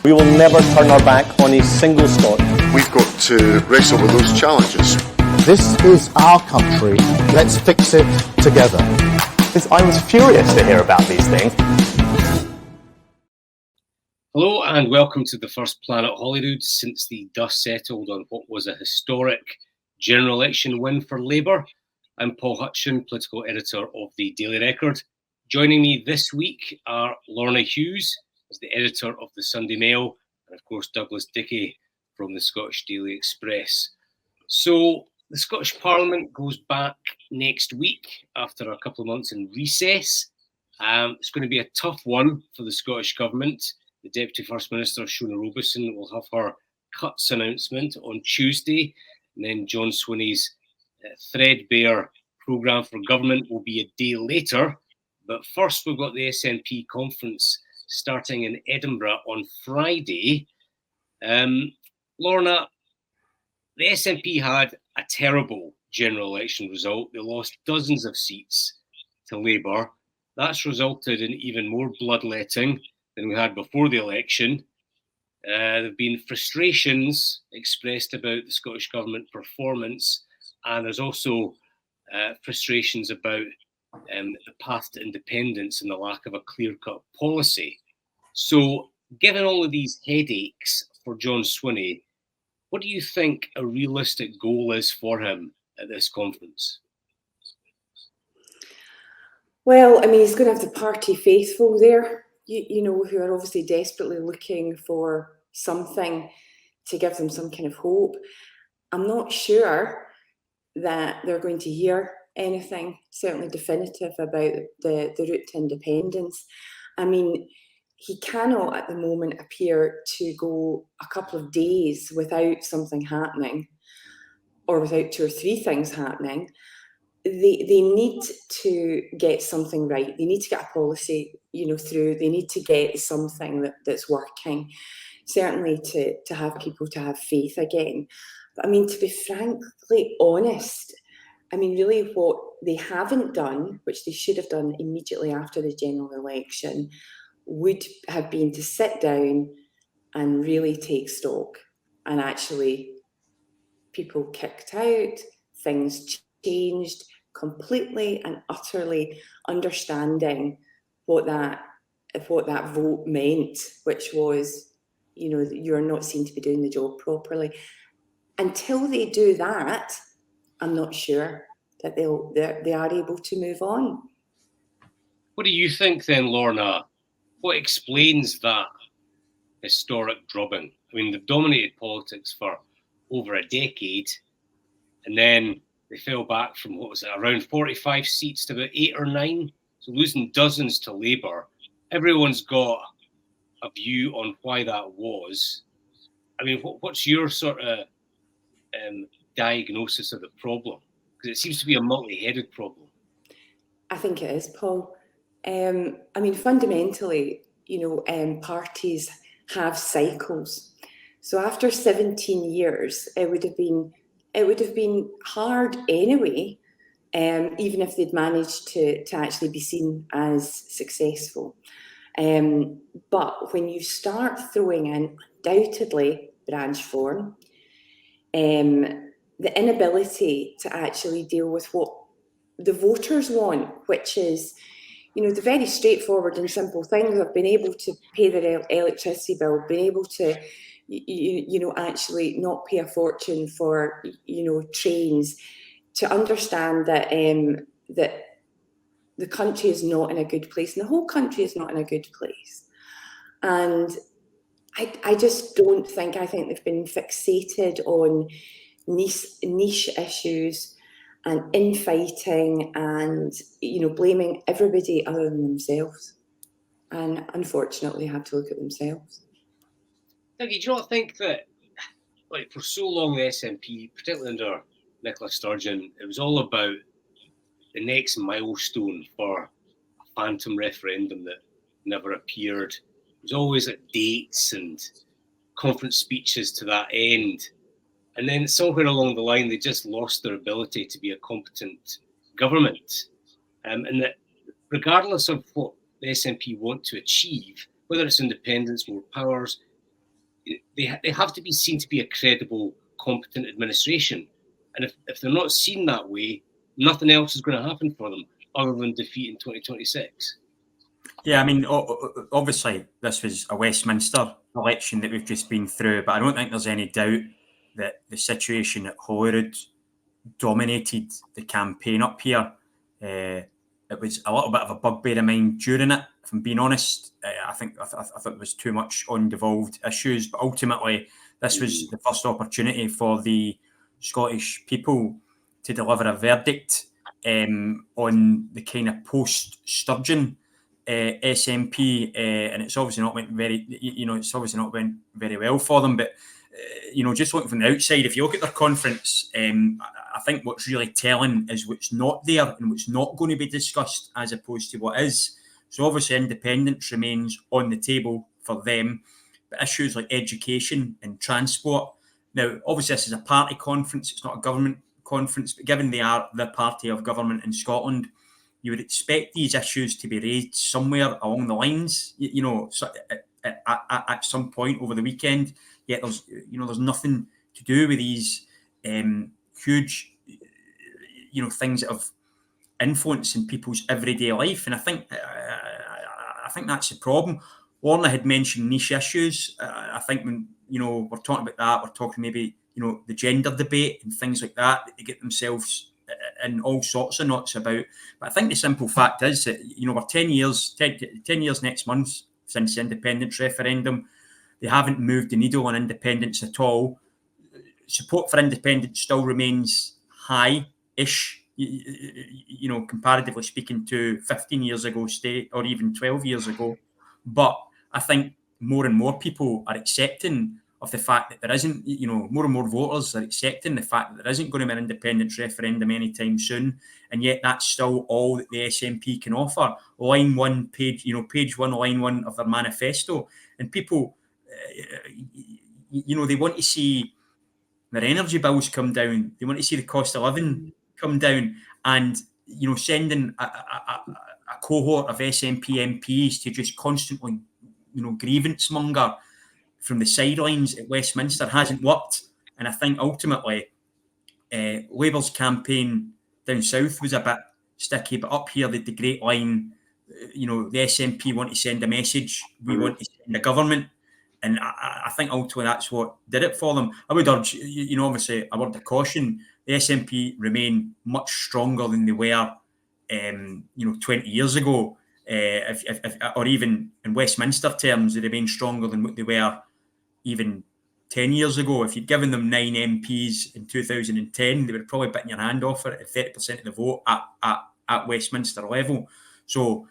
We will never turn our back on a single Scot. We've got to wrestle with those challenges. This is our country. Let's fix it together. I was furious to hear about these things. Hello and welcome to the first Planet Holyrood since the dust settled on what was a historic general election win for Labour. I'm Paul Hutcheon, political editor of the Daily Record. Joining me this week are Lorna Hughes, as the editor of the Sunday Mail, and of course Douglas Dickie from the Scottish Daily Express. So the Scottish Parliament goes back next week after a couple of months in recess. It's going to be a tough one for the Scottish Government. The Deputy First Minister, Shona Robertson, will have her cuts announcement on Tuesday, and then John Swinney's threadbare programme for government will be a day later. But first, we've got the SNP conference starting in Edinburgh on Friday. Lorna, the SNP had a terrible general election result. They lost dozens of seats to Labour. That's resulted in even more bloodletting than we had before the election. There have been frustrations expressed about the Scottish Government performance, and there's also frustrations about the path to independence and the lack of a clear-cut policy. So, given all of these headaches for John Swinney, what do you think a realistic goal is for him at this conference? Well, I mean, he's going to have the party faithful there, you know, who are obviously desperately looking for something to give them some kind of hope. I'm not sure that they're going to hear anything certainly definitive about the route to independence. I mean, he cannot at the moment appear to go a couple of days without something happening, or without two or three things happening. They need to get something right. They need to get a policy, you know, through. They need to get something that's working, certainly to have people to have faith again. But I mean, to be frankly honest, I mean, really what they haven't done, which they should have done immediately after the general election, would have been to sit down and really take stock. And actually, people kicked out, things changed, completely and utterly understanding what that vote meant, which was, you know, that you're not seen to be doing the job properly. Until they do that, I'm not sure that they are able to move on. What do you think then, Lorna? What explains that historic drubbing? I mean, they've dominated politics for over a decade, and then they fell back from, what was it, around 45 seats to about 8 or 9, so losing dozens to Labour. Everyone's got a view on why that was. I mean, what's your sort of diagnosis of the problem? Because it seems to be a multi-headed problem. I think it is, Paul. I mean, fundamentally, you know, parties have cycles. So after 17 years, it would have been hard anyway, even if they'd managed to actually be seen as successful. But when you start throwing in, undoubtedly, branch form, the inability to actually deal with what the voters want, which is, you know, the very straightforward and simple things of being able to pay their electricity bill, being able to, you know, actually not pay a fortune for, you know, trains, to understand that that the country is not in a good place, and the whole country is not in a good place. And I just don't think, I think they've been fixated on niche issues and infighting and, you know, blaming everybody other than themselves. And unfortunately have to look at themselves. Dickie, do you not think that, like, for so long the SNP, particularly under Nicola Sturgeon, it was all about the next milestone for a phantom referendum that never appeared? It was always at dates and conference speeches to that end. And then somewhere along the line, they just lost their ability to be a competent government. And that regardless of what the SNP want to achieve, whether it's independence, more powers, they have to be seen to be a credible, competent administration. And if they're not seen that way, nothing else is going to happen for them other than defeat in 2026. Yeah, I mean, obviously, this was a Westminster election that we've just been through, but I don't think there's any doubt that the situation at Holyrood dominated the campaign up here. It was a little bit of a bugbear of mine during it, if I'm being honest. I think there was too much undevolved issues, but ultimately, this was the first opportunity for the Scottish people to deliver a verdict on the kind of post-Sturgeon SNP, and it's obviously not went very well for them. But just looking from the outside, if you look at their conference, I think what's really telling is what's not there and what's not going to be discussed as opposed to what is. So obviously independence remains on the table for them, but issues like education and transport. Now, obviously this is a party conference, it's not a government conference, but given they are the party of government in Scotland, you would expect these issues to be raised somewhere along the lines, at some point over the weekend. Yet there's nothing to do with these huge, things that have influence in people's everyday life, and I think that's the problem. Lorna had mentioned niche issues. I think when we're talking about that, we're talking maybe the gender debate and things like that they get themselves in all sorts of knots about. But I think the simple fact is that we're 10 years next month since the independence referendum. They haven't moved the needle on independence at all. Support for independence still remains high-ish, comparatively speaking to 15 years ago, or even 12 years ago. But I think more and more people are accepting of the fact that there isn't, more and more voters are accepting the fact that there isn't going to be an independence referendum anytime soon, and yet that's still all that the SNP can offer. Line one, page 1, line 1 of their manifesto, and people, they want to see their energy bills come down. They want to see the cost of living come down, and sending a cohort of SNP MPs to just constantly, grievance monger from the sidelines at Westminster hasn't worked. And I think ultimately Labour's campaign down south was a bit sticky, but up here the Great Line, the SNP want to send a message. We want to send a government. And I think ultimately that's what did it for them. I would urge, obviously a word of caution, the SNP remain much stronger than they were, 20 years ago. Or even in Westminster terms, they remain stronger than what they were even 10 years ago. If you'd given them 9 MPs in 2010, they would have probably bitten your hand off for it at 30% of the vote at Westminster level. So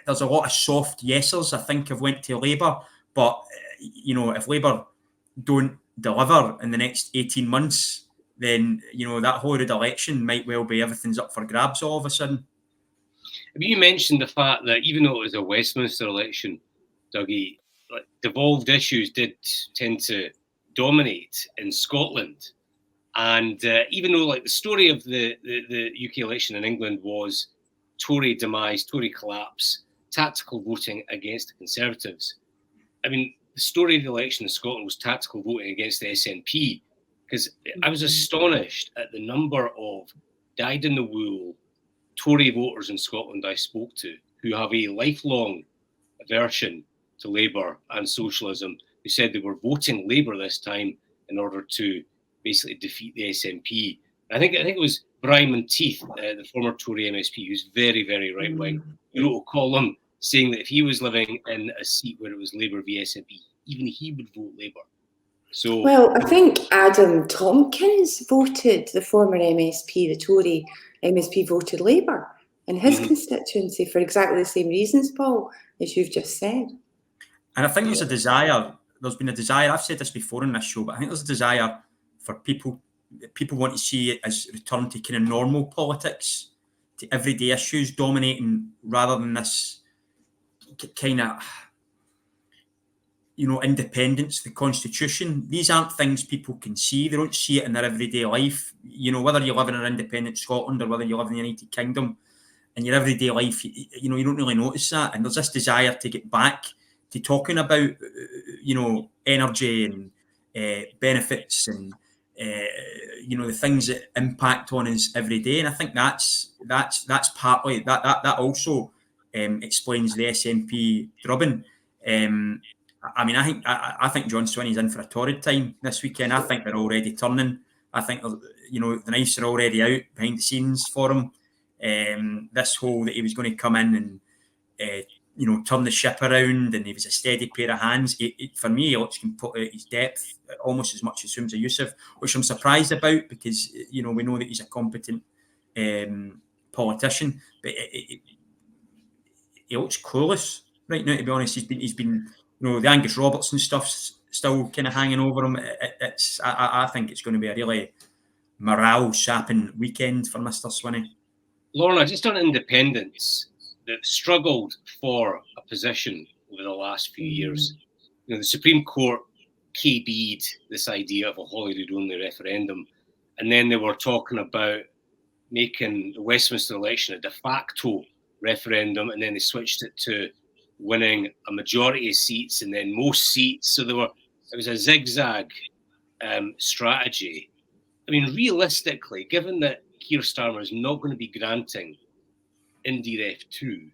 there's a lot of soft yesers, I think, have went to Labour. But, if Labour don't deliver in the next 18 months, then, that Holyrood election might well be everything's up for grabs all of a sudden. You mentioned the fact that even though it was a Westminster election, Dougie, devolved issues did tend to dominate in Scotland. And even though the story of the UK election in England was Tory demise, Tory collapse, tactical voting against the Conservatives, I mean, the story of the election in Scotland was tactical voting against the SNP, because I was astonished at the number of dyed-in-the-wool Tory voters in Scotland I spoke to who have a lifelong aversion to Labour and socialism, who said they were voting Labour this time in order to basically defeat the SNP. I think it was Brian Monteith, the former Tory MSP, who's very, very right-wing, who wrote a column saying that if he was living in a seat where it was Labour v SNP, even he would vote Labour. So, well, I think Adam Tompkins voted, the former MSP, the Tory MSP voted Labour in his constituency for exactly the same reasons, Paul, as you've just said. And I think there's been a desire, I've said this before in this show, but I think there's a desire for people want to see it as return to kind of normal politics, to everyday issues dominating rather than this kind of, independence, the constitution. These aren't things people can see. They don't see it in their everyday life. Whether you live in an independent Scotland or whether you live in the United Kingdom, in your everyday life, you don't really notice that. And there's this desire to get back to talking about, energy and benefits and, the things that impact on us every day. And I think that's partly, that also explains the SNP drubbing. I think John Swinney's in for a torrid time this weekend. I think they're already turning. I think, the knives are already out behind the scenes for him. This whole that he was going to come in and, turn the ship around and he was a steady pair of hands. For me, he can put out his depth almost as much as Humza Yousaf, which I'm surprised about because, we know that he's a competent politician, but he looks clueless right now, to be honest. He's been the Angus Robertson stuff's still kind of hanging over him. I think it's going to be a really morale-sapping weekend for Mr. Swinney. Lorna, just on independence, that struggled for a position over the last few years. The Supreme Court KB'd this idea of a Holyrood-only referendum, and then they were talking about making the Westminster election a de facto referendum, and then they switched it to winning a majority of seats and then most seats. So it was a zigzag strategy. I mean, realistically, given that Keir Starmer is not going to be granting Indy Ref 2,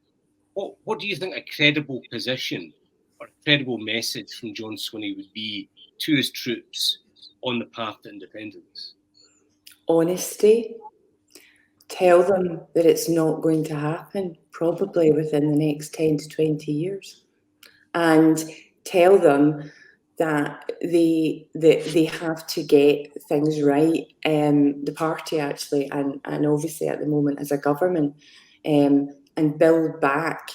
what do you think a credible position or a credible message from John Swinney would be to his troops on the path to independence? Honesty. Tell them that it's not going to happen, probably within the next 10 to 20 years. And tell them that they have to get things right, the party actually, and obviously at the moment as a government, and build back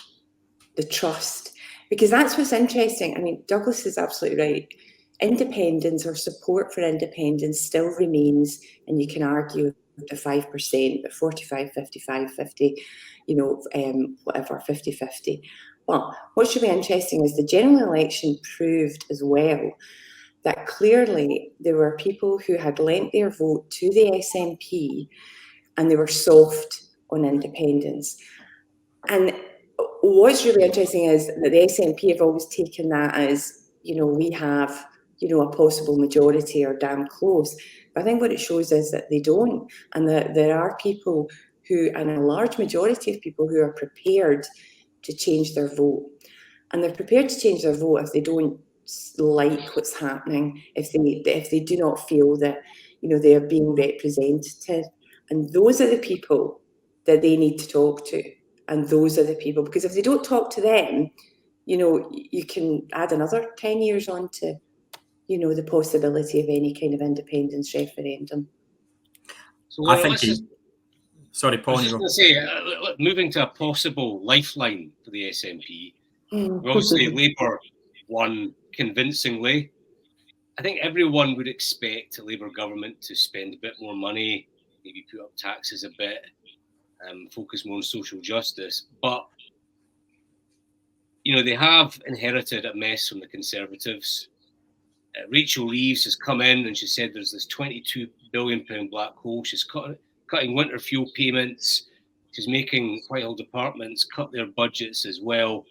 the trust. Because that's what's interesting. I mean, Douglas is absolutely right. Independence or support for independence still remains, and you can argue the 5%, but 45, 55, 50, whatever, 50-50. But what should be interesting is the general election proved as well that clearly there were people who had lent their vote to the SNP and they were soft on independence. And what's really interesting is that the SNP have always taken that as, we have, a possible majority or damn close. But I think what it shows is that they don't, and that there are people who, and a large majority of people who are prepared to change their vote. And they're prepared to change their vote if they don't like what's happening, if they do not feel that, they are being represented. And those are the people that they need to talk to. And those are the people, because if they don't talk to them, you can add another 10 years on to, the possibility of any kind of independence referendum. So I think sorry, Paul. I was just going to say, moving to a possible lifeline for the SNP, obviously Labour won convincingly. I think everyone would expect a Labour government to spend a bit more money, maybe put up taxes a bit, focus more on social justice. But, they have inherited a mess from the Conservatives. Rachel Reeves has come in and she said there's this £22 billion black hole. She's cutting winter fuel payments. She's making Whitehall departments cut their budgets as well.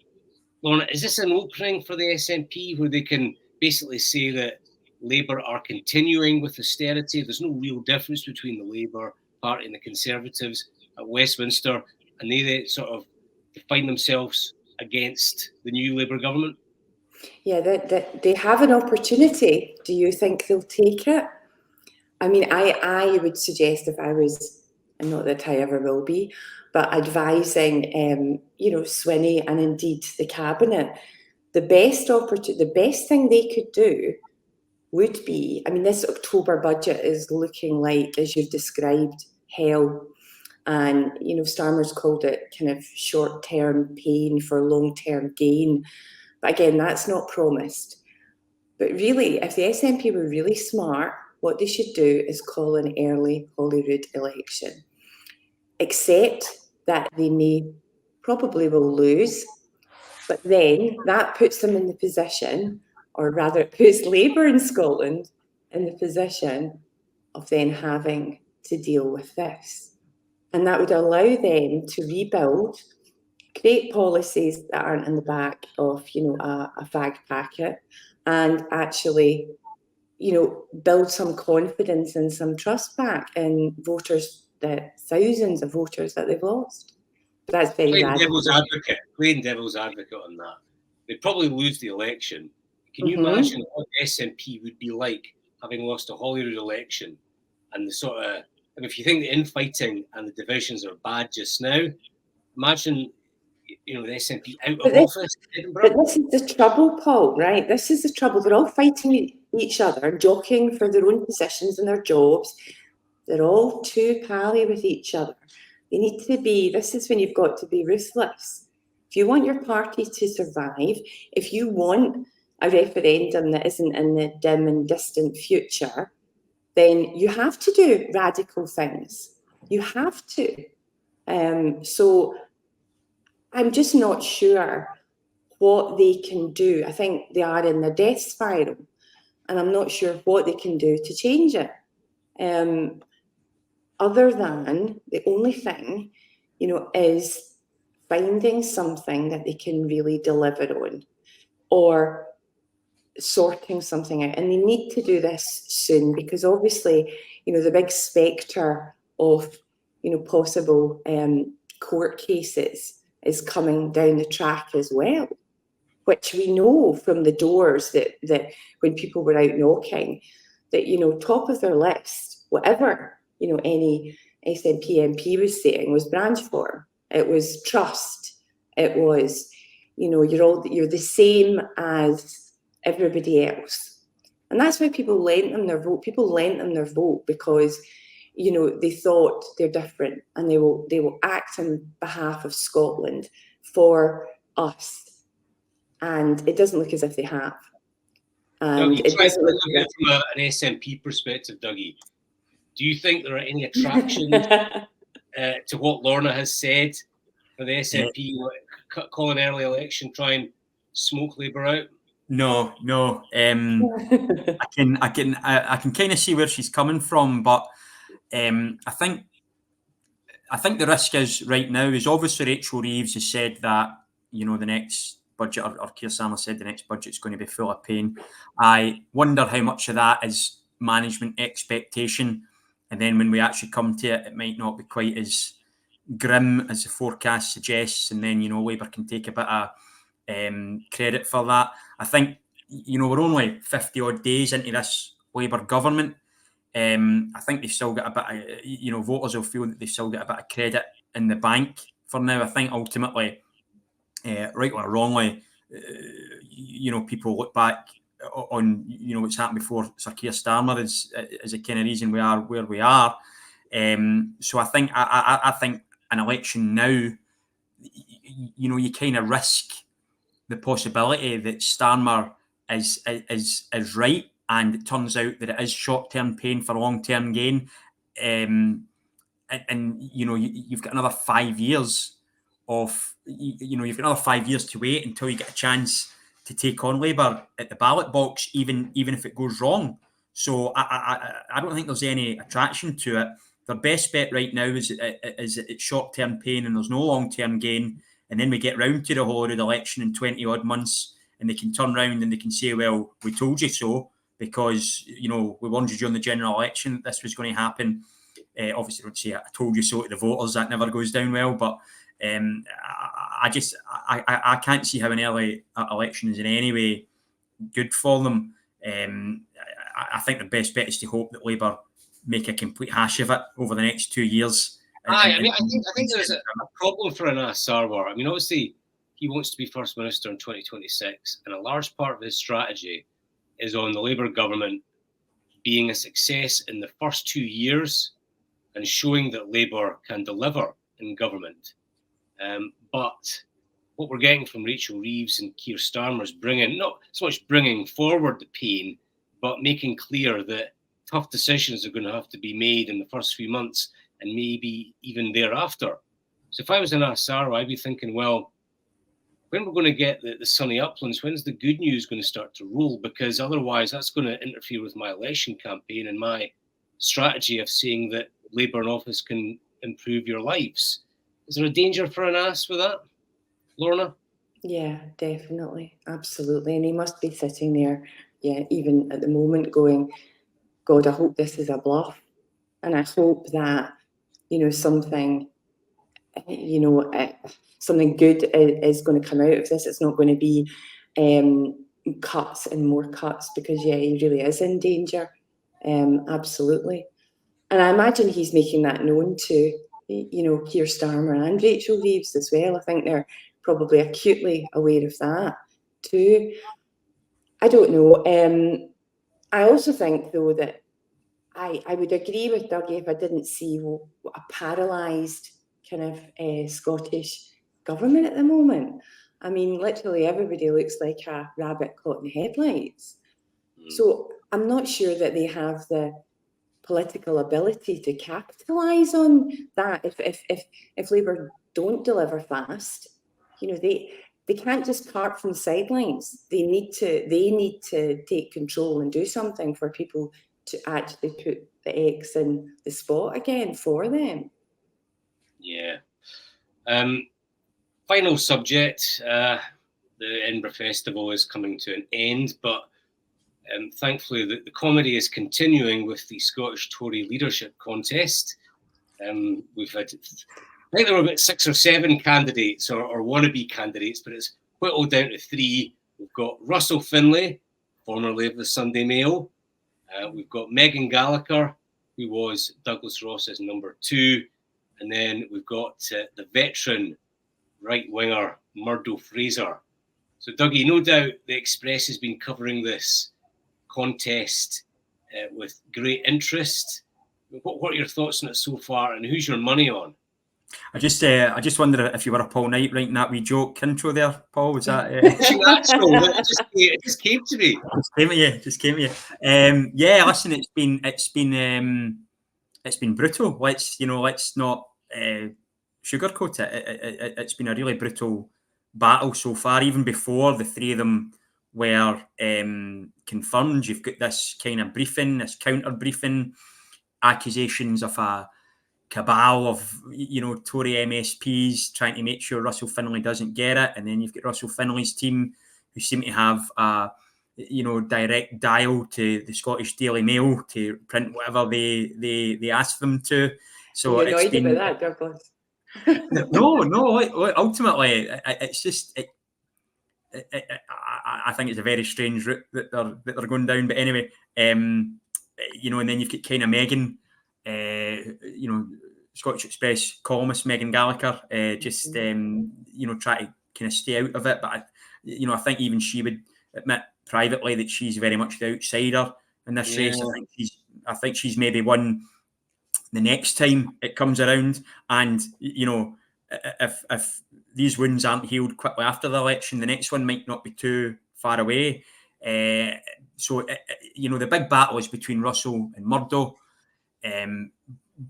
Lorna, is this an opening for the SNP where they can basically say that Labour are continuing with austerity? There's no real difference between the Labour Party and the Conservatives at Westminster, and they sort of define themselves against the new Labour government? Yeah, they have an opportunity. Do you think they'll take it? I mean, I would suggest if I was, and not that I ever will be, but advising, Swinney and indeed the cabinet, the best thing they could do would be, I mean, this October budget is looking like, as you've described, hell. And, Starmer's called it kind of short-term pain for long-term gain. But again, that's not promised. But really, if the SNP were really smart, what they should do is call an early Holyrood election. Accept that they probably will lose, but then that puts them in the position, or rather it puts Labour in Scotland in the position of then having to deal with this. And that would allow them to rebuild create policies that aren't in the back of, a fag packet, and actually, build some confidence and some trust back in voters, the thousands of voters that they've lost. But that's very Playing radical. devil's advocate on that. They'd probably lose the election. Can you imagine what SNP would be like having lost a Holyrood election, and the sort of, if you think the infighting and the divisions are bad just now, imagine, the SNP out of office in Edinburgh. But this is the trouble, Paul, right? This is the trouble. They're all fighting each other, jockeying for their own positions and their jobs. They're all too pally with each other. They need to be, this is when you've got to be ruthless. If you want your party to survive, if you want a referendum that isn't in the dim and distant future, then you have to do radical things. You have to. So I'm just not sure what they can do. I think they are in the death spiral, and I'm not sure what they can do to change it. Other than the only thing, is finding something that they can really deliver on, or sorting something out. And they need to do this soon, because obviously, the big spectre of, possible court cases is coming down the track as well, which we know from the doors that when people were out knocking, that, top of their list, whatever, any SNP MP was saying, was branch form. It was trust. It was, you're the same as everybody else. And that's why people lent them their vote. People lent them their vote because, they thought they're different, and they will act on behalf of Scotland for us. And it doesn't look as if they have. And Dougie, try to look at it from an SNP perspective, Dougie. Do you think there are any attractions to what Lorna has said for the SNP, call an early election, try and smoke Labour out? No. I can kind of see where she's coming from, but I think the risk is right now is obviously Rachel Reeves has said that the next budget, or Keir Starmer said the next budget is going to be full of pain. I wonder how much of that is management expectation, and then when we actually come to it, it might not be quite as grim as the forecast suggests, and then Labour can take a bit of credit for that. I think we're only 50 odd days into this Labour government. I think they've still got a bit of, voters will feel that they've still got a bit of credit in the bank for now. I think ultimately, right or wrongly, people look back on what's happened before Sir Keir Starmer is a kind of reason we are where we are. So I think an election now, you kind of risk the possibility that Starmer is right, and it turns out that it is short-term pain for long-term gain. And you've got another 5 years of, you've got another 5 years to wait until you get a chance to take on Labour at the ballot box, even if it goes wrong. So I don't think there's any attraction to it. Their best bet right now is it's short-term pain and there's no long-term gain. And then we get round to the Holyrood election in 20 odd months, and they can turn round and they can say, well, we told you so, because, we warned you during the general election that this was going to happen. Obviously, don't say I told you so to the voters. That never goes down well. But I can't see how an early election is in any way good for them. I think the best bet is to hope that Labour make a complete hash of it over the next 2 years. I think there's a problem for Anas Sarwar. I mean, obviously, he wants to be First Minister in 2026, and a large part of his strategy is on the Labour government being a success in the first 2 years and showing that Labour can deliver in government. But what we're getting from Rachel Reeves and Keir Starmer is not so much bringing forward the pain, but making clear that tough decisions are going to have to be made in the first few months and maybe even thereafter. So if I was in Asaro, I'd be thinking, well, when we're going to get the sunny uplands, when's the good news going to start to roll? Because otherwise that's going to interfere with my election campaign and my strategy of saying that Labour in office can improve your lives. Is there a danger for Anas with that? Lorna? Yeah, definitely. Absolutely. And he must be sitting there, yeah, even at the moment going, God, I hope this is a bluff. And I hope that, something, something good is going to come out of this. It's not going to be cuts and more cuts, because, yeah, he really is in danger. Absolutely. And I imagine he's making that known to, Keir Starmer and Rachel Reeves as well. I think they're probably acutely aware of that too. I don't know. I also think, though, that I would agree with Dougie if I didn't see a paralysed kind of Scottish government at the moment. I mean, literally everybody looks like a rabbit caught in the headlights. So I'm not sure that they have the political ability to capitalise on that. If Labour don't deliver fast, they can't just cart from the sidelines. They need to take control and do something for people to actually put the eggs in the spot again for them. Yeah. Final subject. The Edinburgh Festival is coming to an end, but thankfully the comedy is continuing with the Scottish Tory leadership contest. We've had, I think there were about 6 or 7 candidates or wannabe candidates, but it's whittled down to 3. We've got Russell Findlay, formerly of the Sunday Mail. We've got Megan Gallacher, who was Douglas Ross's number 2. And then we've got the veteran right-winger, Murdo Fraser. So, Dougie, no doubt the Express has been covering this contest with great interest. What are your thoughts on it so far, and who's your money on? I just wonder if you were up all night writing that wee joke intro there, Paul. Was that? It just came to me. Just came to you. Yeah, listen, it's been brutal. Let's not sugarcoat it. It's been a really brutal battle so far. Even before the 3 of them were confirmed, you've got this kind of briefing, this counter briefing, accusations of a cabal of Tory MSPs trying to make sure Russell Findlay doesn't get it, and then you've got Russell Findlay's team who seem to have a direct dial to the Scottish Daily Mail to print whatever they ask them to. So you're annoyed about that, Douglas? No. Ultimately, it's just I think it's a very strange route that they're going down. But anyway, and then you've got kind of Megan. Scottish Express columnist Megan Gallacher, try to kind of stay out of it. But I think even she would admit privately that she's very much the outsider in this race. I think she's maybe won the next time it comes around. And if these wounds aren't healed quickly after the election, the next one might not be too far away. So the big battle is between Russell and Murdo.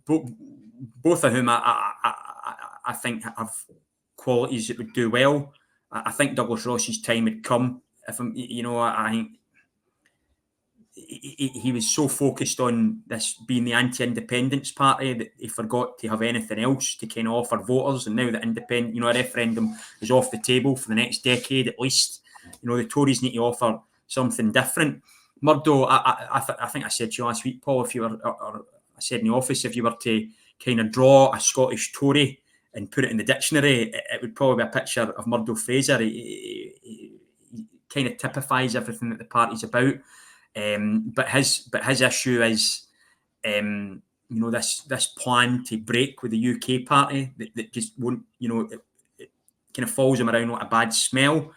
Both of whom I think have qualities that would do well. I think Douglas Ross's time had come. I think he was so focused on this being the anti-independence party that he forgot to have anything else to kind of offer voters. And now that a referendum is off the table for the next decade at least, the Tories need to offer something different. Murdo, I think I said to you last week, Paul, if you were, or I said in the office, if you were to kind of draw a Scottish Tory and put it in the dictionary, it would probably be a picture of Murdo Fraser. He kind of typifies everything that the party's about. But his issue is, this plan to break with the UK party that just won't, it kind of follows him around like a bad smell.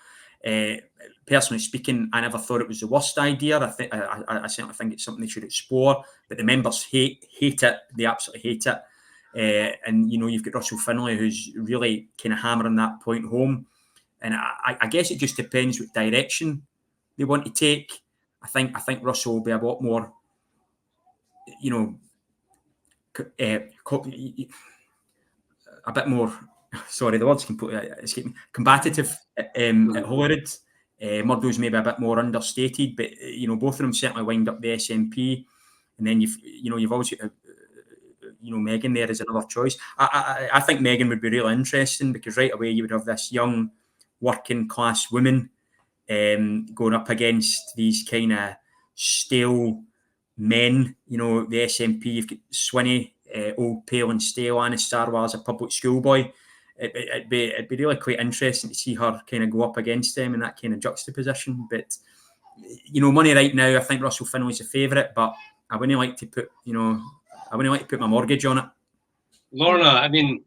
Personally speaking, I never thought it was the worst idea. I certainly think it's something they should explore. But the members hate it. They absolutely hate it. And you've got Russell Findlay, who's really kind of hammering that point home. And I guess it just depends what direction they want to take. I think Russell will be a lot more, a bit more. Sorry, the words completely escape me. Combative at Holyrood. Murdo's maybe a bit more understated, but both of them certainly wind up the SNP, and then you've also got Megan there as another choice. I think Megan would be really interesting because right away you would have this young working class women, going up against these kind of stale men. You know, the SNP, you've got Swinney, old, pale and stale, Anna Sarwar as a public schoolboy. It'd be really quite interesting to see her kind of go up against them in that kind of juxtaposition. But, you know, money right now, I think Russell Findlay's a favourite, but I wouldn't like to put my mortgage on it. Lorna, I mean,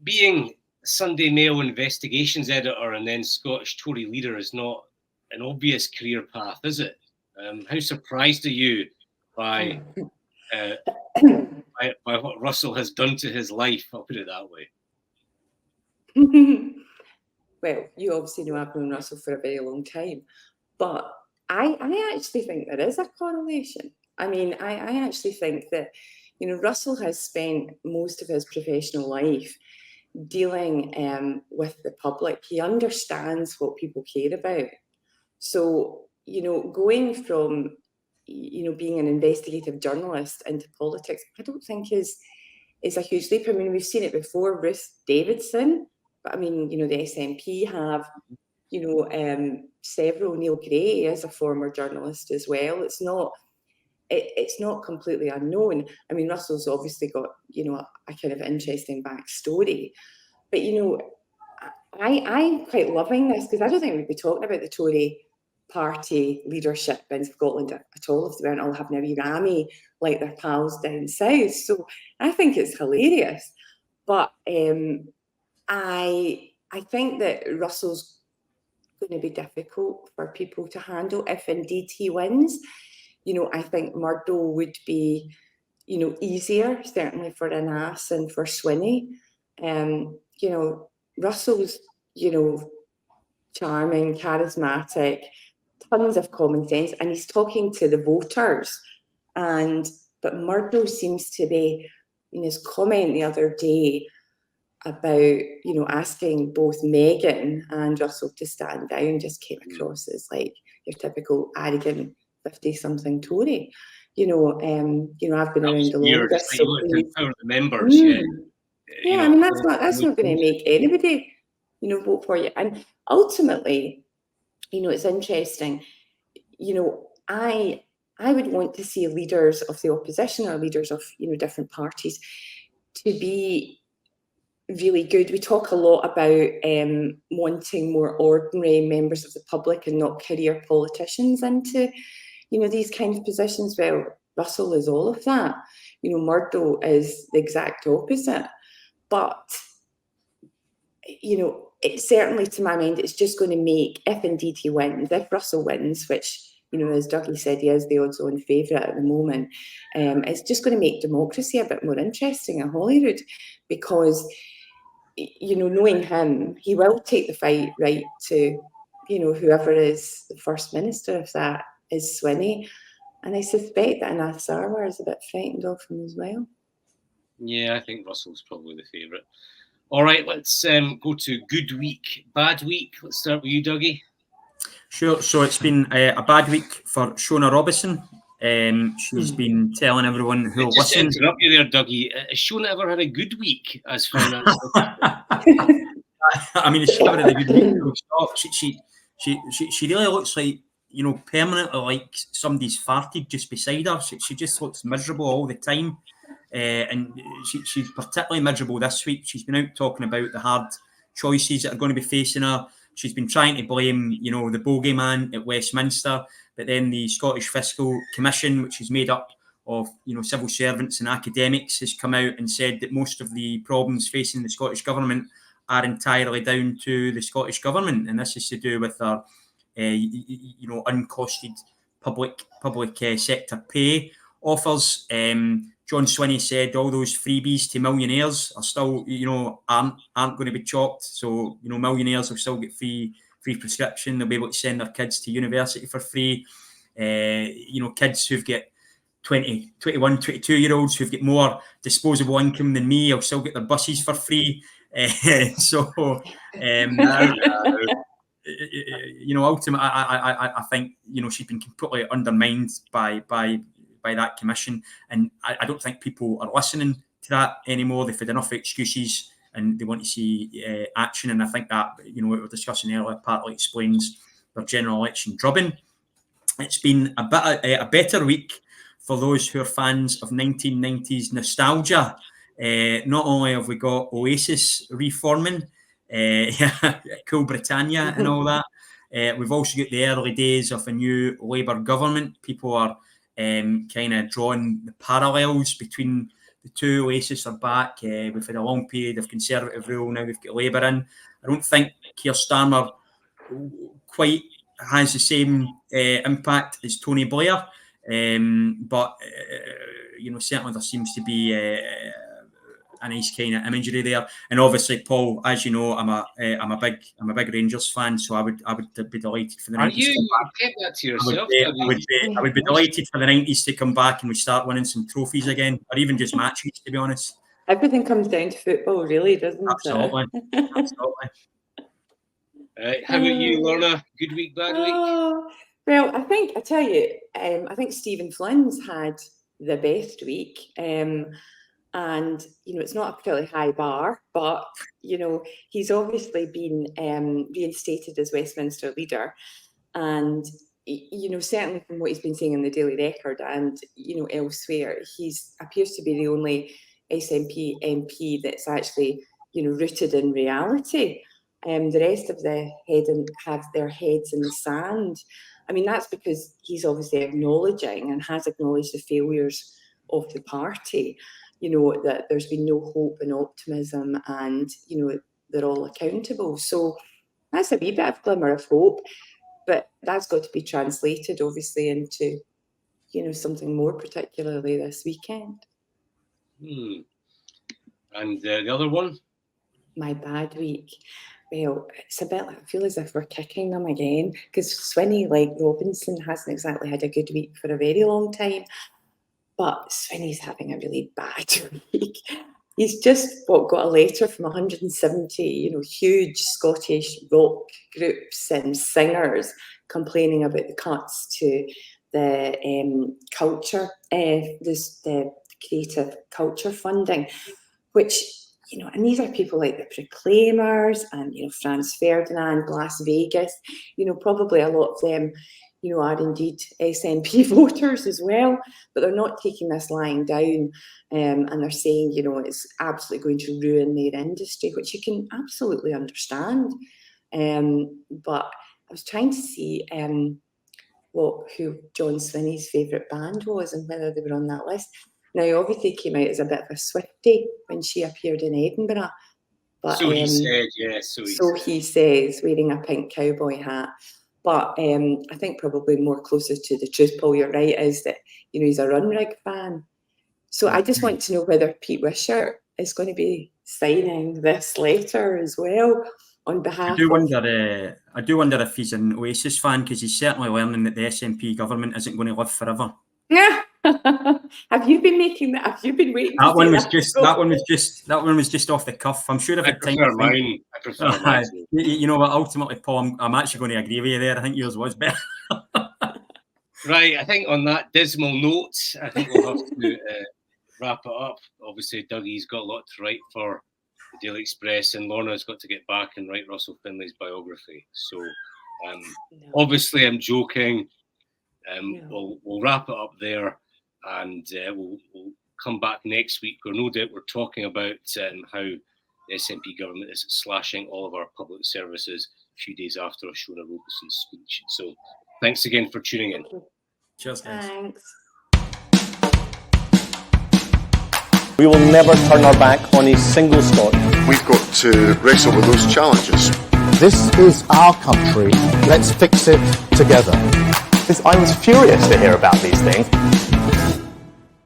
being Sunday Mail investigations editor and then Scottish Tory leader is not an obvious career path, is it? How surprised are you by what Russell has done to his life? I'll put it that way. Well, you obviously know I've known Russell for a very long time, but I actually think there is a correlation. I mean, I actually think that, you know, Russell has spent most of his professional life dealing with the public. He understands what people care about. So, you know, going from, you know, being an investigative journalist into politics, I don't think is a huge leap. I mean, we've seen it before, Ruth Davidson, but I mean, you know, the SNP have, you know, several. Neil Gray as a former journalist as well. It's not completely unknown. I mean, Russell's obviously got, you know, a kind of interesting backstory, but, you know, I'm quite loving this because I don't think we'd be talking about the Tory party leadership in Scotland at all if they weren't all having a wee rammy like their pals down south. So I think it's hilarious. But I think that Russell's going to be difficult for people to handle if indeed he wins. You know, I think Murdo would be, you know, easier, certainly for Anas and for Swinney. You know, Russell's, you know, charming, charismatic, tons of common sense, and he's talking to the voters. But Murdo seems to be, in his comment the other day about, you know, asking both Meghan and Russell to stand down, just came across as like your typical arrogant 50-something Tory. You know, I've been around the longest. So the members, yeah, I mean, that's not going to make anybody, you know, vote for you. And ultimately, you know, it's interesting. You know, I would want to see leaders of the opposition or leaders of, you know, different parties to be really good. We talk a lot about wanting more ordinary members of the public and not career politicians into, you know, these kind of positions. Well, Russell is all of that. You know, Murdo is the exact opposite. But, you know, it certainly, to my mind, it's just going to make, if indeed he wins, if Russell wins, which, you know, as Dickie said, he is the odds-on favourite at the moment, it's just going to make democracy a bit more interesting at Holyrood because, you know, knowing him, he will take the fight right to, you know, whoever is the First Minister, if that is Swinney. And I suspect that Anas Sarwar is a bit frightened of him as well. Yeah, I think Russell's probably the favourite. All right, let's go to good week, bad week. Let's start with you, Dougie. Sure. So it's been a bad week for Shona Robison. She's been telling everyone who'll listen. Just interrupt you there, Dougie. Has Shona ever had a good week as finance? I mean, she's never had a good week. She really looks like, you know, permanently like somebody's farted just beside her. She just looks miserable all the time. And she's particularly miserable this week. She's been out talking about the hard choices that are going to be facing her. She's been trying to blame, you know, the bogeyman at Westminster, but then the Scottish Fiscal Commission, which is made up of, you know, civil servants and academics, has come out and said that most of the problems facing the Scottish government are entirely down to the Scottish government, and this is to do with our, you know, uncosted public sector pay offers. John Swinney said all those freebies to millionaires are still, you know, aren't going to be chopped. So, you know, millionaires will still get free prescription. They'll be able to send their kids to university for free. You know, kids who've got 20, 21, 22-year-olds who've got more disposable income than me will still get their buses for free. You know, ultimately, I think, you know, she's been completely undermined by that commission, and I don't think people are listening to that anymore. They've had enough excuses and they want to see action. And I think that, you know, what we were discussing earlier partly explains their general election drubbing. It's been a better week for those who are fans of 1990s nostalgia. Not only have we got Oasis reforming, Cool Britannia and all that, we've also got the early days of a new Labour government. People are kind of drawing the parallels between the two. Oasis are back. We've had a long period of Conservative rule. Now we've got Labour in. I don't think Keir Starmer quite has the same impact as Tony Blair, but you know, certainly there seems to be a nice kind of imagery there. And obviously, Paul, as you know, I'm a big Rangers fan, so I would be delighted for the 90s. You kept that to yourself. I would be delighted for the 90s to come back and we start winning some trophies again, or even just matches, to be honest. Everything comes down to football, really, doesn't Absolutely. it? Absolutely. How about you, Lorna? Good week, bad week? Well, I think Stephen Flynn's had the best week. And, you know, it's not a particularly high bar, but, you know, he's obviously been reinstated as Westminster leader. And, you know, certainly from what he's been saying in the Daily Record and, you know, elsewhere, appears to be the only SNP MP that's actually, you know, rooted in reality. The rest of the have their heads in the sand. I mean, that's because he's obviously acknowledging and has acknowledged the failures of the party. You know, that there's been no hope and optimism, and, you know, they're all accountable. So that's a wee bit of glimmer of hope, but that's got to be translated, obviously, into, you know, something more, particularly this weekend. And the other one? My bad week. Well, it's a bit like, I feel as if we're kicking them again, because Swinney, like Robinson, hasn't exactly had a good week for a very long time. But Swinney's having a really bad week. He's just got a letter from 170, you know, huge Scottish rock groups and singers complaining about the cuts to the culture, the creative culture funding, which, you know, and these are people like the Proclaimers and, you know, Franz Ferdinand, Las Vegas, you know, probably a lot of them, you know, are indeed SNP voters as well, but they're not taking this lying down, and they're saying, you know, it's absolutely going to ruin their industry, which you can absolutely understand. But I was trying to see who John Swinney's favourite band was and whether they were on that list. Now, obviously, came out as a bit of a Swiftie when she appeared in Edinburgh. But, so he said, yes. So he says, wearing a pink cowboy hat. But I think probably more closer to the truth, Paul, you're right, is that, you know, he's a Runrig fan. So I just want to know whether Pete Wishart is going to be signing this letter as well on behalf I do wonder if he's an Oasis fan, because he's certainly learning that the SNP government isn't going to live forever. Yeah. Have you been making that? Have you been waiting? That one was just off the cuff. I'm sure if I it time. I prefer mine. You know what? Ultimately, Paul, I'm actually going to agree with you there. I think yours was better. Right. I think on that dismal note, I think we'll have to wrap it up. Obviously, Dougie's got a lot to write for the Daily Express, and Lorna's got to get back and write Russell Findlay's biography. So, obviously, I'm joking. We'll wrap it up there, and we'll come back next week, where no doubt we're talking about how the SNP government is slashing all of our public services a few days after Shona Robison's speech. So thanks again for tuning in. Cheers, guys. Thanks. We will never turn our back on a single Scot. We've got to wrestle with those challenges. This is our country. Let's fix it together. I was furious to hear about these things.